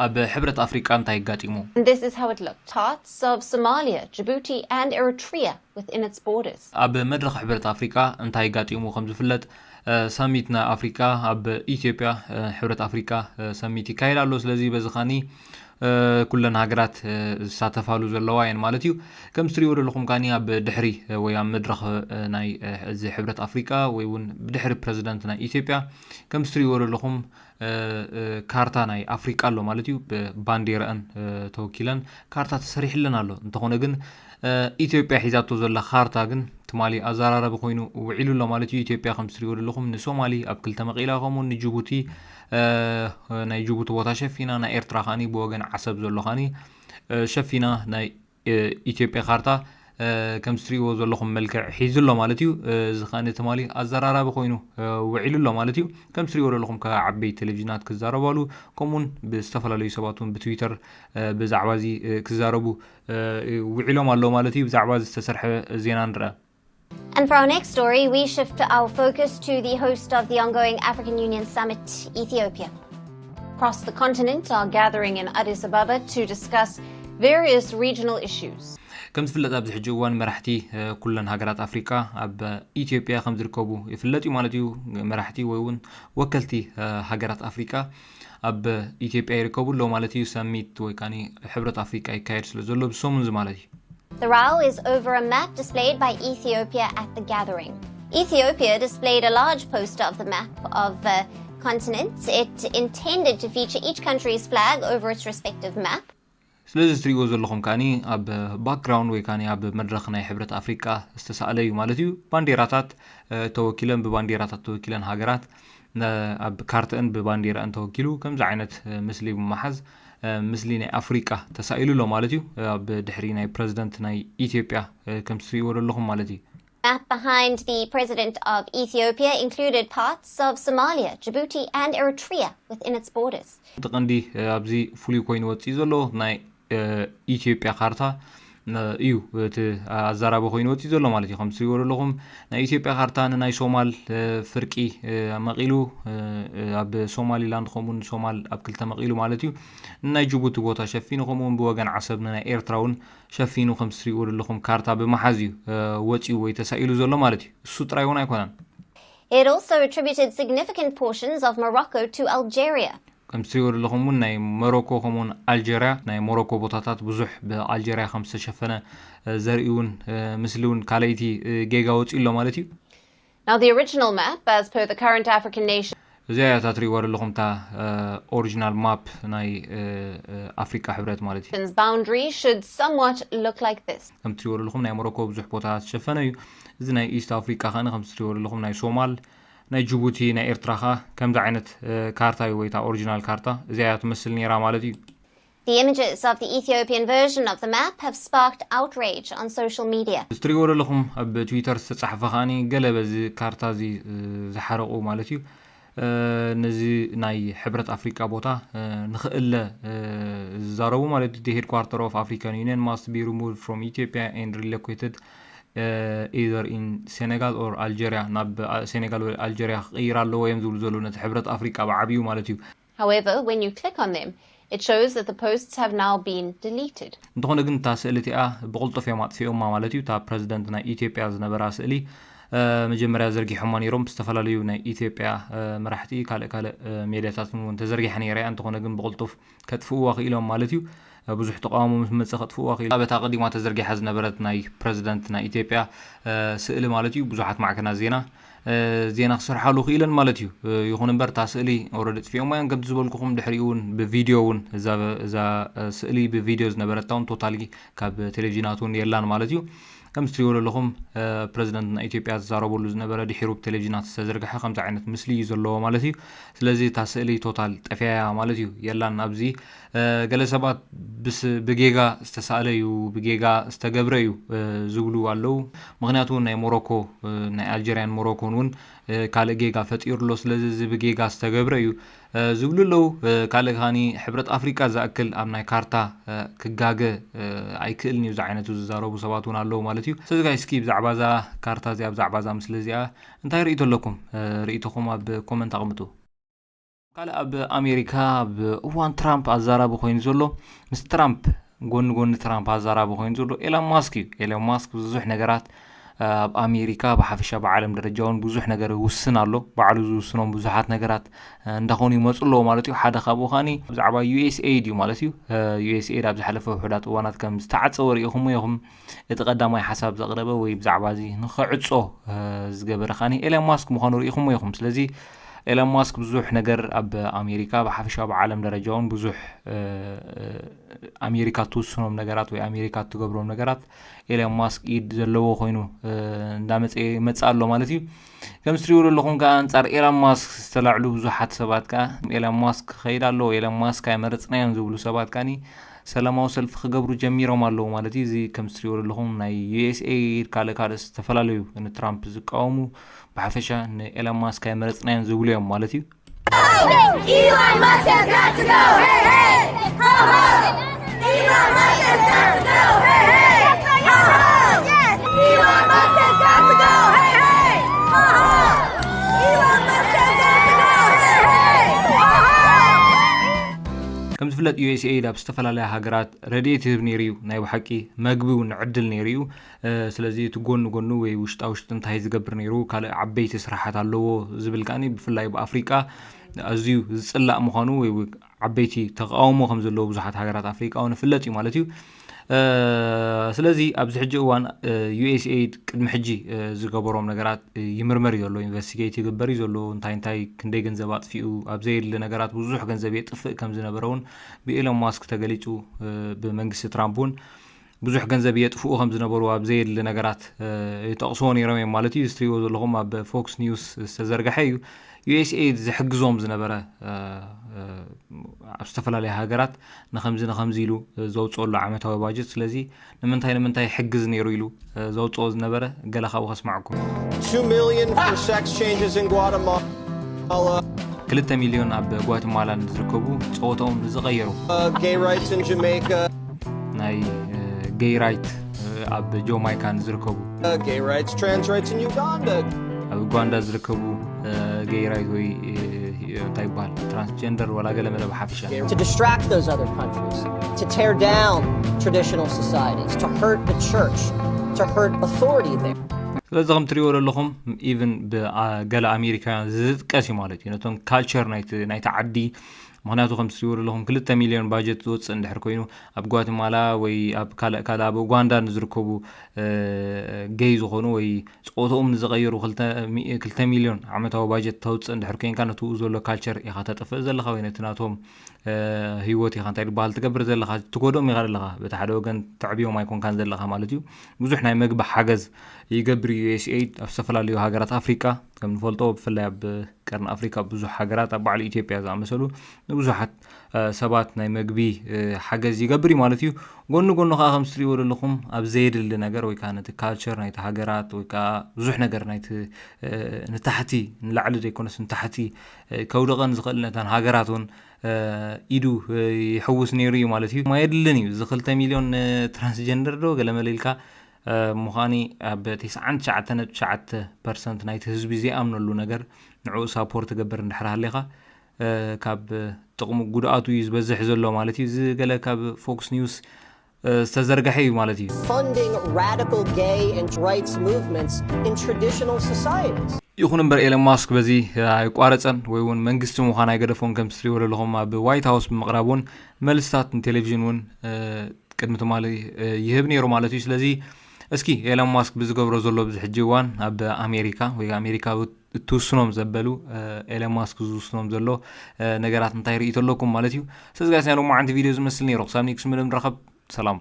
ኣብ ሕብረት ኣፍሪቃ እንታይ ጋጢሙ? This is how it looked. Parts of Somalia, Djibouti and Eritrea within its borders. ኣብ መድረኽ ሕብረት ኣፍሪቃ እንታይ ጋጢሙ ከም ዝፍለጥ ሰሚት ናይ ኣፍሪቃ ኣብ ኢትዮጵያ ሕብረት ኣፍሪቃ ሰሚት ይካየድ ኣሎ። ስለዚ በዚ ኸኒ ኩለን ሃገራት ዝሳተፋሉ ዘለዋ እየን ማለት እዩ። ከም ትሪእዎ ዘለኹም ካኒ ኣብ ድሕሪ ወይ ኣብ መድረኽ ናይ እዚ ሕብረት ኣፍሪቃ ወይ እውን ብድሕሪ ፕረዚደንት ናይ ኢትዮጵያ ከም ትሪእዎ ዘለኹም ካርታ ናይ ኣፍሪቃ ኣሎ ማለት እዩ። ብባንዴራን ተወኪለን ካርታ ተሰሪሕለን ኣሎ። እንተኾነ ግን ኢትዮጵያ ሒዛቶ ዘላ ካርታ ግን ትማሊ ኣዘራረበ ኮይኑ ውዒሉ ኣሎ ማለት እዩ። ኢትዮጵያ ከም ትሪእዎ ዘለኹም ንሶማሊ ኣብ ክልተ መቂላ ከምኡ ንጅቡቲ ናይ ጅቡቲ ቦታ ሸፊና ናይ ኤርትራ ኻኒ ብወገን ዓሰብ ዘሎ ኻኒ ሸፊና ናይ ኢትዮጵያ ካርታ ከም ትሪእዎ ዘለኹም መልክዕ ሒዙሎ ማለት እዩ። እዚ ኻኒ ትማሊ ኣዘራራበ ኮይኑ ውዒሉ ኣሎ ማለት እዩ። ከም ትሪእዎ ዘለኹም ካብ ዓበይቲ ቴሌቭዥናት ክዛረባሉ ከምኡን ብዝተፈላለዩ ሰባት እውን ብትዊተር ብዛዕባ እዚ ክዛረቡ ውዒሎም ኣሎ ማለት እዩ። ብዛዕባ ዝተሰርሐ ዜና ንርአ። And for our next story, we shift our focus to the host of the ongoing African Union Summit, Ethiopia. Across the continent are gathering in Addis Ababa to discuss various regional issues. ከም ዝፍለጥ ኣብዚ ሕጂ እዋን መራሕቲ ኩለን ሃገራት ኣፍሪቃ ኣብ ኢትዮጵያ ከም ዝርከቡ ይፍለጥ እዩ ማለት እዩ። መራሕቲ ወይ እውን ወከልቲ ሃገራት ኣፍሪቃ ኣብ ኢትዮጵያ ይርከቡ ኣሎ ማለት እዩ። ሰሚት ወይ ካኒ ሕብረት ኣፍሪቃ ይካየድ ስለ ዘሎ ብሰሙን ዝ ማለት እዩ። The row is over a map displayed by Ethiopia at the gathering. Ethiopia displayed a large poster of the map of the continent. It intended to feature each country's flag over its respective map. ስለዚ ትሪእዎ ዘለኹም ካኒ ኣብ ባክግራውንድ ወይ ካኒ ኣብ መድረኽ ናይ ሕብረት ኣፍሪቃ ዝተሳእለ እዩ ማለት እዩ። ባንዴራታት ተወኪለን ብባንዴራታት ተወኪለን ሃገራት ኣብ ካርተን ብባንዴራን ተወኪሉ ከምዚ ዓይነት ምስሊ ብምሓዝ ምስሊ ናይ ኣፍሪቃ ተሳኢሉ ኣሎ ማለት እዩ። ኣብ ድሕሪ ናይ ፕረዚደንት ናይ ኢትዮጵያ ከም ትሪእዎ ዘለኹም ማለት እዩ። Map behind the president of Ethiopia included parts of Somalia, Djibouti and Eritrea within its borders. ተቐንዲ ኣብዚ ፍሉይ ኮይኑ ወፂኡ ዘሎ ናይ ኢትዮጵያ ካርታ እዩ እቲ ኣዘራርባ ኮይኑ ወፂኡ ዘሎ ማለት እዩ። ከም ትሪእዎ ዘለኹም ናይ ኢትዮጵያ ካርታ ንናይ ሶማል ፍርቂ መቂሉ ኣብ ሶማሊላንድ ከምኡን ሶማል ኣብ ክልተ መቂሉ ማለት እዩ። ናይ ጅቡቲ ቦታ ሸፊኑ ከምኡን ብወገን ዓሰብ ናይ ኤርትራ እውን ሸፊኑ ከም ትሪእዎ ዘለኹም ካርታ ብምሓዝ እዩ ወፂኡ ወይ ተሳኢሉ ዘሎ ማለት እዩ። እሱ ጥራይ እውን ኣይኮነን። It also attributed significant portions of Morocco to Algeria. ከም ትሪእዎ ዘለኹም እውን ናይ ሞሮኮ ከምኡን ኣልጀርያ ናይ ሞሮኮ ቦታታት ብዙሕ ብኣልጀርያ ከም ዝተሸፈነ ዘርኢ እውን ምስሊ እውን ካልአይቲ ጌጋ ወፂኡ ኣሎ ማለት እዩ። Now the original map, as per the current African nation, እዚኣ እታ ትሪእዎ ዘለኹም እታ ኦሪጂናል ማፕ ናይ ኣፍሪቃ ሕብረት ማለት እዩ። boundary should somewhat look like this. ከም ትሪእዎ ዘለኹም ናይ ሞሮኮ ብዙሕ ቦታታት ዝተሸፈነ እዩ። እዚ ናይ ኢስት ኣፍሪቃ ኸነ ከም ትሪእዎ ዘለኹም ናይ ሶማል ናይ ጅቡቲ ናይ ኤርትራ ኸ ከምዚ ዓይነት ካርታ እዩ ወይ እታ ኦሪጂናል ካርታ እዚኣ ትመስል ነይራ ማለት እዩ። The images of the Ethiopian version of the map have sparked outrage on social media. ትሪእዎ ዘለኹም ኣብ ትዊተር ዝተጻሕፈ ኸኒ ገለ በዚ ካርታ እዚ ዝሓረቑ ማለት እዩ። ነዚ ናይ ሕብረት ኣፍሪቃ ቦታ ንኽእለ ዝዛረቡ ማለት እዩ። The headquarter of African Union must be removed from Ethiopia and relocated either in Senegal or Algeria. ናብ ሴኔጋል ወይ ኣልጀርያ ክቕይር ኣለዎ እዮም ዝብሉ ዘሎ ነቲ ሕብረት ኣፍሪቃ ብዓብዩ ማለት እዩ። However, when you click on them, it shows that the posts have now been deleted. እንተኾነ ግን እታ ስእሊ እቲኣ ብቕልጡፍ እዮም ኣጥፊኦማ ማለት እዩ። እታ ፕረዚደንት ናይ ኢትዮጵያ ዝነበራ ስእሊ መጀመርያ ዘርጊሖማ ነይሮም ብዝተፈላለዩ ናይ ኢትዮጵያ መራሕቲ ካልእ ሜድያታት እውን ተዘርጊሐ ነይራ እያ። እንተኾነ ግን ብቕልጡፍ ከጥፍእዋ ክኢሎም ማለት እዩ። ብዙሕ ተቃውሞ ምስ መፅእ ከጥፍእዋ ክኢሎም ኣብታ ቀዲማ ተዘርጊሓ ዝነበረት ናይ ፕረዚደንት ናይ ኢትዮጵያ ስእሊ ማለት እዩ። ብዙሓት ማዕከናት ዜና ክሰርሓሉ ክኢለን ማለት እዩ። ይኹን እምበር እታ ስእሊ ኦልሬዲ ጥፊኦማ እዮም ከም ዝበልኩኹም። ድሕሪኡ እውን ብቪድዮ እውን እዛ ስእሊ ብቪድዮ ዝነበረታ እውን ቶታሊ ካብ ቴሌቭዥናት እውን የላን ማለት እዩ። ከም ትሪእዎ ዘለኹም ፕረዚደንት ናይ ኢትዮጵያ ዝዛረበሉ ዝነበረ ድሒሩ ብቴሌቭዥናት ዝተዘርግሐ ከምዚ ዓይነት ምስሊ እዩ ዘለዎ ማለት እዩ። ስለዚ እታ ስእሊ ቶታል ጠፍያ ማለት እዩ የላን። ኣብዚ ገለ ሰባት ብጌጋ ዝተሳእለ እዩ ብጌጋ ዝተገብረ እዩ ዝብሉ ኣለው። ምክንያቱ ናይ ሞሮኮ ናይ ኣልጀርያን ሞሮኮን እውን ካልእ ጌጋ ፈጢሩሎ ስለዚ እዚ ብጌጋ ዝተገብረ እዩ ዝብሉ ኣለው። ካልእ ኻኒ ሕብረት ኣፍሪቃ ዝኣክል ኣብ ናይ ካርታ ክጋገ ኣይክእልን እዩ ዝዓይነቱ ዝዛረቡ ሰባት እውን ኣለው ማለት እዩ። ስለዚ ጋይ እስኪ ብዛዕባ እዛ ካርታ እዚኣ ብዛዕባ እዛ ምስሊ እዚኣ እንታይ ርኢቶ ኣለኩም? ርኢቶኹም ኣብ ኮመንት ኣቕምጡ። قال اب امريكا بوان ترامب ازارابو خوين زولو مس ترامب غون ترامب ازارابو خوين زولو إيلون ماسك بزح نغرات اب امريكا بحفشه بعالم درجاون بزح ነገር ውስናሎ ባዕሉ ዝውስኖም ብዙሓት ነገራት እንደኾኑ ይመጽሎ ማለት እዩ ሓደ ካብኡ ኻኒ ብዛዕባ USAID እዩ ማለት እዩ USAID ኣብ ዝሓለፈ ውሕዳት እዋናት ከም ዝተዓጸወ ርኢኹም ኢኹም እቲ ቀዳማይ ሓሳብ ዘቕረበ ወይ ብዛዕባ እዚ ንኽዕጾ ዝገበረ ኻኒ ኤለን ማስክ ምዃኑ ርኢኹም ኢኹም ስለዚ ኤለን ማስክ ብዙሕ ነገር ኣብ ኣሜሪካ ብሓፈሻ ብዓለም ደረጃውን ብዙሕ ኣሜሪካ ትውስኖም ነገራት ወይ ኣሜሪካ ትገብሮም ነገራት ኤለን ማስክ ኢድ ዘለዎ ኮይኑ እንዳመጽ መጻሎ ማለት እዩ ከም ትሪኡ ዘለኹም ከ አንጻር ኤለን ማስክ ዝተላዕሉ ብዙሓት ሰባት ከ ኤለን ማስክ ኸይዳሎ ኤለን ማስክ ኣይመረጽናዮም ዝብሉ ሰባት ካኒ ሰላማዊ ሰልፍ ክገብሩ ጀሚሮም ኣለዉ ማለት እዩ እዚ ከም ትሪኡ ዘለኹም ናይ USAID ካልእ ዝተፈላለዩ ንትራምፕ ዝቃወሙ በሐፈሻ ኤለን ማስክ አይመረጽናየን ዝብሉ እዮም ማለት እዩ Elon Musk has got to go hey hey ho ho Elon Musk has got to go hey hey ho ho yes Elon Musk has got to go hey hey ho ho Elon Musk has got to go hey hey ho ho ከም ዝፍለጥ USAID ኣብ ዝተፈላለዩ ሃገራት ረድኤት ይህብ ነይሩ እዩ ናይ ብሓቂ መግቢ ንዕድል ነይሩ እዩ ስለዚ እቲ ጎኑ ወይ ውሽጣ እንታይ ዝገብር ነይሩ ካልእ ዓበይቲ ስራሓት ኣለዎ ዝብል ቃኒ ብፍላይ ብኣፍሪቃ ኣዝዩ ዝጽላእ ምዃኑ ወይ ዓበይቲ ተቃውሞ ከም ዘለዎ ብዙሓት ሃገራት ኣፍሪቃ ንፍለጥ እዩ ማለት እዩ ስለዚ ኣብዚ ሕጂ እዋን USAID ቅድሚ ሕጂ ዝገበሮም ነገራት ይምርመር ዘሎ ኢንቨስቲጌት ይግበር ዘሎ እንታይ ክንደይ ገንዘብ ኣጥፊኡ ኣብ ዘይለ ነገራት ብዙሕ ገንዘብ የጥፍእ ከም ዝነበረውን ብኤለን ማስክ ተገሊጹ ብመንግስቲ ትራምፕን ብዙሕ ገንዘብ የጥፍኡ ከም ዝነበሩ ኣብ ዘይለ ነገራት ይጠቕስዎ ነይሮም ማለት እዩ ስትሪዮ ዘለኹም ኣብ ፎክስ ኒውስ ዝተዘርግሐ እዩ USAID ዝሕግዞም ዝነበረ ኣብ ዝተፈላለዩ ሃገራት ንኸምዚ ኢሉ ዘውጽኦሉ ዓመታዊ ባጀት ስለዚ ንምንታይ ሕግዝ ነይሩ ኢሉ ዘውጽኦ ዝነበረ ገለ ካብኡ ከስማዕኩም 2 million for sex changes in Guatemala 2 ሚሊዮን ኣብ ጓተማላ ዝርከቡ ጾታኦም ዝቀየሩ gay rights in Jamaica ናይ gay right ኣብ ጃማይካ ዝርከቡ gay rights trans rights in Uganda ኣብ ኡጋንዳ ዝርከቡ gay right ወይ ታይባል transgender ወላ ገለመለ በሐፍሻ to distract those other countries to tear down traditional societies to hurt the church to hurt authority there ስለዚ ከም ትሪኦ ዘለኹም even በገለ ኣሜሪካውያን ዝጥቀስ ማለት እዩ ነቶም ካልቸር ናይቲ ዓዲ ምክንያቱ ከም ትሪኦ ዘለኹም 2 ሚሊዮን ባጀት ዝወፅእ እንድሕር ኮይኑ ኣብ ጓተማላ ወይ ኣብ ካልእ ኣብ ኡጋንዳ ዝርከቡ ጌይ ዝኾኑ ወይ ጾታኦም ዝቀየሩ 2 ሚሊዮን ዓመታዊ ባጀት ተውፅእ እንድሕር ኮይንካ ነቱ ዘሎ ካልቸር ኢኻ ተጥፍእ ዘለኻ ወይ ነቲ ናቶም ህይወት ኢኻ እንታይ ልባሃል ትገብር ዘለኻ ትጎዶም ኢኻ ዘለኻ በቲ ሓደ ወገን ተዕብዮም ኣይኮንካን ዘለኻ ማለት እዩ ብዙሕ ናይ መግቢ ሓገዝ ይገብር USAID ኣብ ዝተፈላለዩ ሃገራት ኣፍሪቃ ከም ንፈልጦ ብፍላይ ኣብ ቀርኒ ኣፍሪካ ብዙሕ ሃገራት ኣብ ባዕሉ ኢትዮጵያ ዝኣመሰሉ ንብዙሓት ሰባት ናይ መግቢ ሓገዝ ይገብር ማለት እዩ ጎኑ ከዓ ከም ትሪኦ ዘለኹም ኣብ ዘይድል ነገር ወይ ከዓ ነቲ ካልቸር ናይቲ ሃገራት ወይ ከዓ ብዙሕ ነገር ናይቲ ንታሕቲ ንላዕሊ ዘይኮነስ ንታሕቲ ከውድቐን ዝኽእል ነተን ሃገራት እውን ኢዱ ይሕውስ ነይሩ እዩ ማለት እዩ ማየድልን እዩ ዝ 2 ሚሊዮን ትራንስጀንደር ዶ ገለመለልካ ምዃኒ ኣብ 99.9% ናይቲ ህዝቢ ዘይኣምነሉ ነገር ንዑ ሳፖርት ገበር እንድሕር ሃለኻ ካብ ጥቕሙ ጉድኣቱ እዩ ዝበዝሕ ዘሎ ማለት እዩ ዝገለ ካብ ፎክስ ኒውስ ዝተዘርግሐ እዩ ማለት እዩ funding radical gay and rights movements in traditional societies ይኹን እምበር ኤለን ማስክ በዚ ኣይቋረፀን ወይ እውን መንግስቲ ምዃን ኣይገደፎን ከም ትሪኦ ዘለኹም ኣብ ዋይት ሃውስ ብምቕራቡን መልስታት ቴሌቪዥን እውን ቅድሚ ትማሊ ይህብ ነይሩ ማለት እዩ ስለዚ እስኪ ኤለን ማስክ ብዝገብሮ ዘሎ ብዝሕጂ እዋን ኣብ ኣሜሪካ ወይ ኣሜሪካ እትውስኖም ዘበሉ ኤለን ማስክ ዝውስኖም ዘሎ ነገራት እንታይ ርኢቶ ኣለኩም ማለት እዩ ስለዚ ጋይስ ናይ ሎማዓንቲ ቪድዮ ዝመስል ነይሩ ክሳብ ኔክስት ምድም ንረኸብ ሰላም